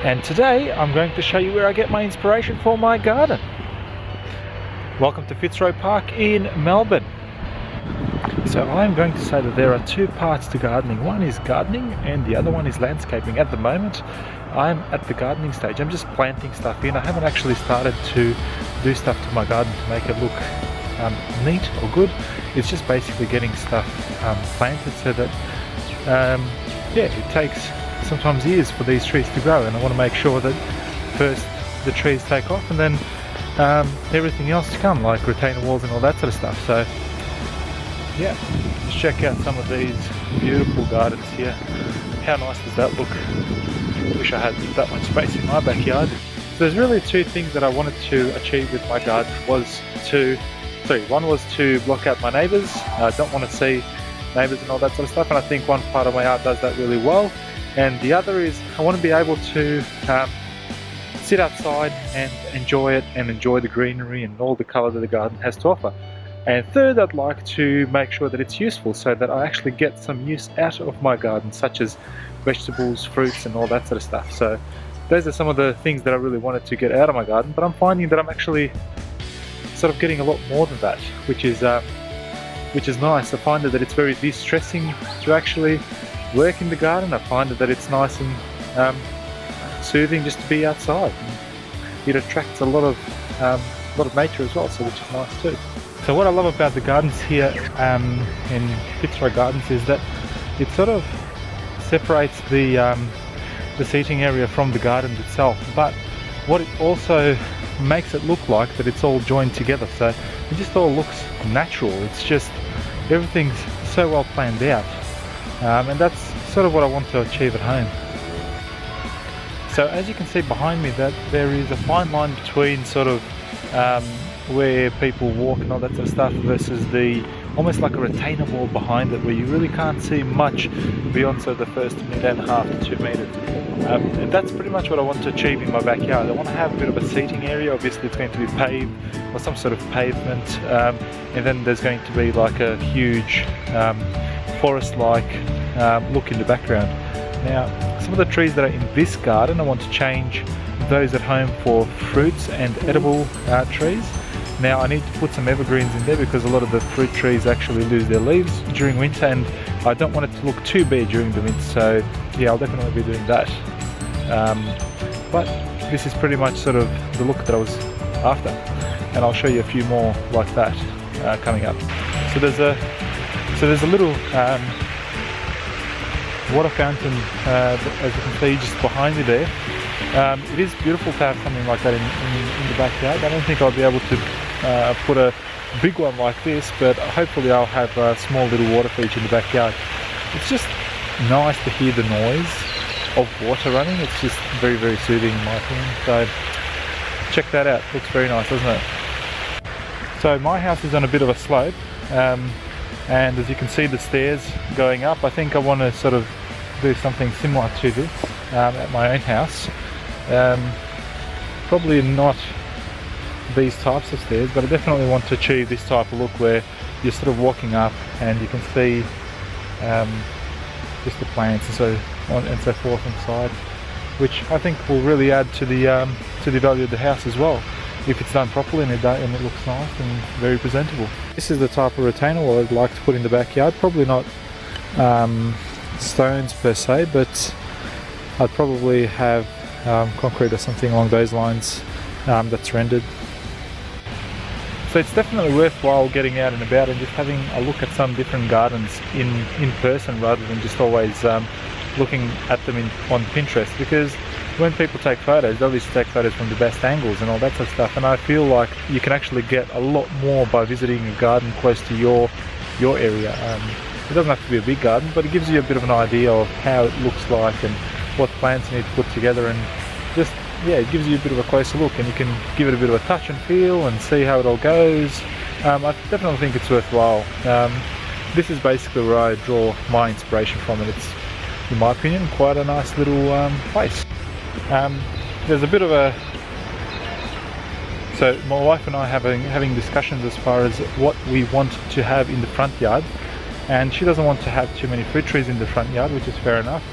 And today I'm going to show you where I get my inspiration for my garden. Welcome to Fitzroy Park in Melbourne. So I'm going to say that there are two parts to gardening. One is gardening and the other one is landscaping. At the moment I'm at the gardening stage. I'm just planting stuff in. I haven't actually started to do stuff to my garden to make it look neat or good. It's just basically getting stuff planted so that it takes sometimes years for these trees to grow, and I want to make sure that first the trees take off and then everything else to come, like retaining walls and all that sort of stuff. So yeah, just check out some of these beautiful gardens here. How nice does that look? Wish I had that much space in my backyard. So there's really two things that I wanted to achieve with my garden. One was to block out my neighbours. I don't want to see neighbours and all that sort of stuff, and I think one part of my art does that really well. And the other is I want to be able to sit outside and enjoy it, and enjoy the greenery and all the colour that the garden has to offer. And third, I'd like to make sure that it's useful so that I actually get some use out of my garden, such as vegetables, fruits and all that sort of stuff. So those are some of the things that I really wanted to get out of my garden, but I'm finding that I'm actually sort of getting a lot more than that, which is nice. I find that it's very de-stressing to actually work in the garden. I find that it's nice and soothing just to be outside. It attracts a lot of nature as well, so which is nice too. So what I love about the gardens here in Fitzroy Gardens is that it sort of separates the seating area from the garden itself, but what it also makes it look like that it's all joined together, so it just all looks natural. It's just everything's so well planned out. And that's sort of what I want to achieve at home. So as you can see behind me, that there is a fine line between sort of where people walk and all that sort of stuff versus the almost like a retainer wall behind it, where you really can't see much beyond sort of the first 1.5 to 2 meters. And that's pretty much what I want to achieve in my backyard. I want to have a bit of a seating area. Obviously it's going to be paved or some sort of pavement, and then there's going to be like a huge forest-like look in the background. Now, some of the trees that are in this garden, I want to change those at home for fruits and edible trees. Now, I need to put some evergreens in there because a lot of the fruit trees actually lose their leaves during winter, and I don't want it to look too bare during the winter. So yeah, I'll definitely be doing that. But this is pretty much sort of the look that I was after, and I'll show you a few more like that coming up. So there's a little water fountain, as you can see just behind me there. It is beautiful to have something like that in the backyard. I don't think I'll be able to put a big one like this, but hopefully I'll have a small little water feature in the backyard. It's just nice to hear the noise of water running. It's just very, very soothing in my opinion. So check that out. Looks very nice, doesn't it? So my house is on a bit of a slope, and as you can see the stairs going up. I think I want to sort of do something similar to this at my own house. Probably not these types of stairs, but I definitely want to achieve this type of look where you're sort of walking up and you can see just the plants and so forth inside, which I think will really add to the value of the house as well, if it's done properly and it looks nice and very presentable. This is the type of retainer wall I'd like to put in the backyard. Probably not stones per se, but I'd probably have concrete or something along those lines that's rendered. So it's definitely worthwhile getting out and about and just having a look at some different gardens in person, rather than just always looking at them on Pinterest, because when people take photos, they obviously take photos from the best angles and all that sort of stuff, and I feel like you can actually get a lot more by visiting a garden close to your area. It doesn't have to be a big garden, but it gives you a bit of an idea of how it looks like and what plants you need to put together, and just, yeah, it gives you a bit of a closer look, and you can give it a bit of a touch and feel and see how it all goes. I definitely think it's worthwhile. This is basically where I draw my inspiration from, and it's, in my opinion, quite a nice little place. There's a bit of a... So my wife and I having discussions as far as what we want to have in the front yard. and she doesn't want to have too many fruit trees in the front yard, which is fair enough.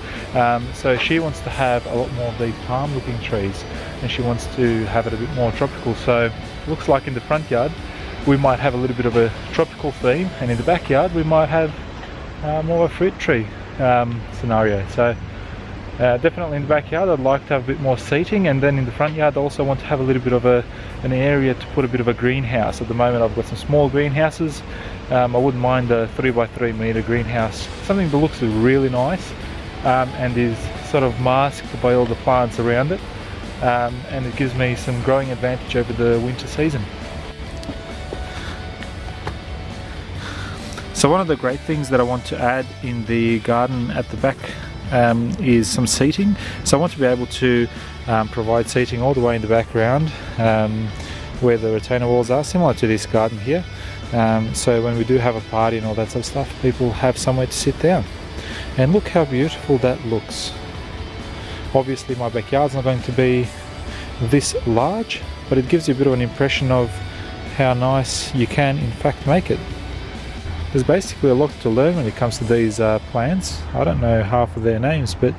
So she wants to have a lot more of these palm looking trees, and she wants to have it a bit more tropical. So it looks like in the front yard we might have a little bit of a tropical theme, and in the backyard we might have more of a fruit tree scenario. So definitely in the backyard I'd like to have a bit more seating, and then in the front yard I also want to have a little bit of an area to put a bit of a greenhouse. At the moment I've got some small greenhouses. I wouldn't mind a 3x3 meter greenhouse, something that looks really nice and is sort of masked by all the plants around it, and it gives me some growing advantage over the winter season. So one of the great things that I want to add in the garden at the back is some seating. So I want to be able to provide seating all the way in the background where the retainer walls are, similar to this garden here. So when we do have a party and all that sort of stuff, people have somewhere to sit down. And look how beautiful that looks. Obviously my backyard's not going to be this large, but it gives you a bit of an impression of how nice you can in fact make it. There's basically a lot to learn when it comes to these plants. I don't know half of their names, but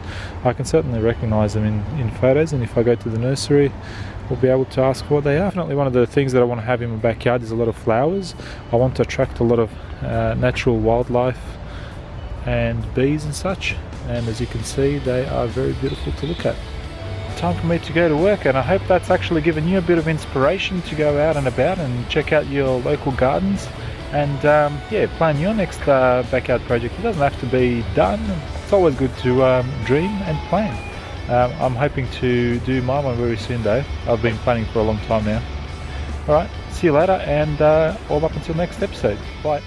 I can certainly recognise them in photos, and if I go to the nursery we'll be able to ask what they are. Definitely one of the things that I want to have in my backyard is a lot of flowers. I want to attract a lot of natural wildlife and bees and such, and as you can see they are very beautiful to look at. Time for me to go to work, and I hope that's actually given you a bit of inspiration to go out and about and check out your local gardens and yeah, plan your next backyard project. It doesn't have to be done. It's always good to dream and plan. I'm hoping to do my one very soon though. I've been planning for a long time now. Alright, see you later, and all up until next episode. Bye.